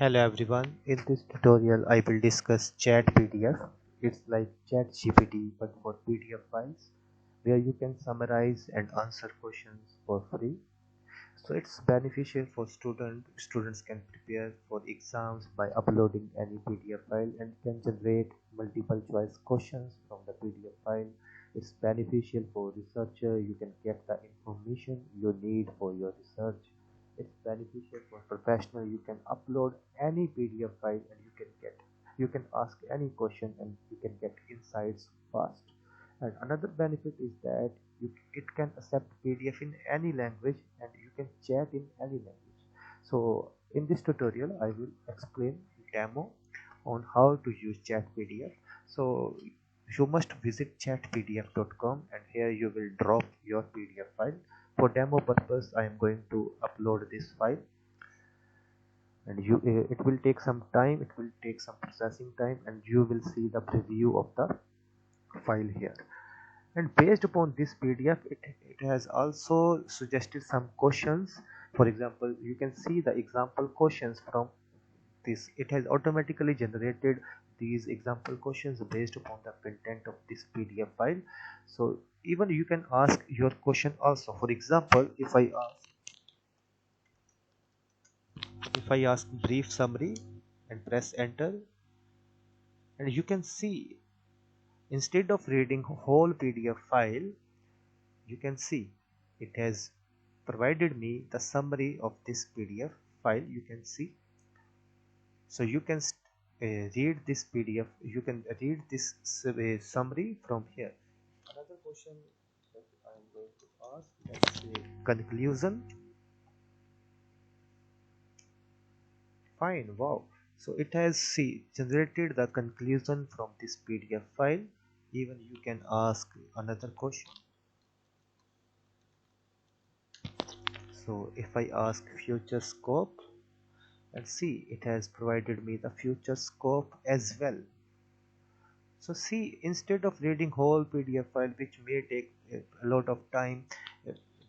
Hello everyone, in this tutorial I will discuss ChatPDF. It's like ChatGPT but for PDF files where you can summarize and answer questions for free. So it's beneficial for students. Students can prepare for exams by uploading any PDF file and can generate multiple choice questions from the PDF file. It's beneficial for researcher. You can get the information you need for your research. It's beneficial for professional. You can upload any PDF file and you can ask any question and you can get insights fast. And another benefit is that it can accept PDF in any language and you can chat in any language. So in this tutorial I will explain demo on how to use ChatPDF. So you must visit chatpdf.com and here you will drop your PDF file. For demo purpose I am going to upload this file and it will take some time, it will take some processing time, and you will see the preview of the file here. And based upon this PDF it has also suggested some questions. For example, you can see the example questions from this. It has automatically generated these example questions based upon the content of this PDF file. So even you can ask your question also. For example, if I ask brief summary and press enter, and you can see instead of reading whole PDF file, you can see it has provided me the summary of this PDF file. You can see, so you can read this PDF, you can read this summary from here. Another question that I am going to ask, let's say conclusion. Fine, wow. So it has generated the conclusion from this PDF file. Even you can ask another question. So if I ask future scope, and see it has provided me the future scope as well. So see, instead of reading whole PDF file which may take a lot of time,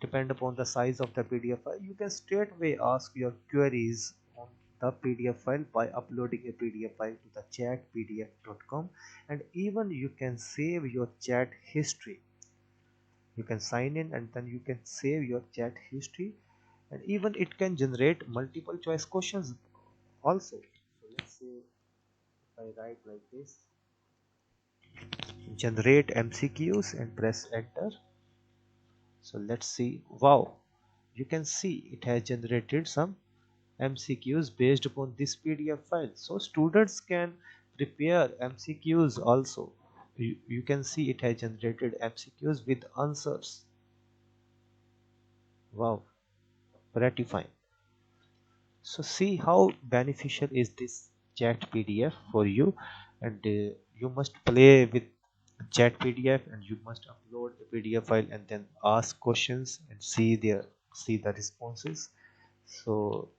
depend upon the size of the PDF file, you can straight away ask your queries on the PDF file by uploading a PDF file to the chatpdf.com, and even you can save your chat history. You can sign in and then you can save your chat history, and even it can generate multiple choice questions also. So let's say if I write like this, generate MCQs, and press enter. So let's see, wow, you can see it has generated some MCQs based upon this PDF file. So students can prepare MCQs also. You can see it has generated MCQs with answers. Wow, pretty fine. So see how beneficial is this chat PDF for you, and you must play with chat PDF and you must upload the PDF file and then ask questions and see the responses. So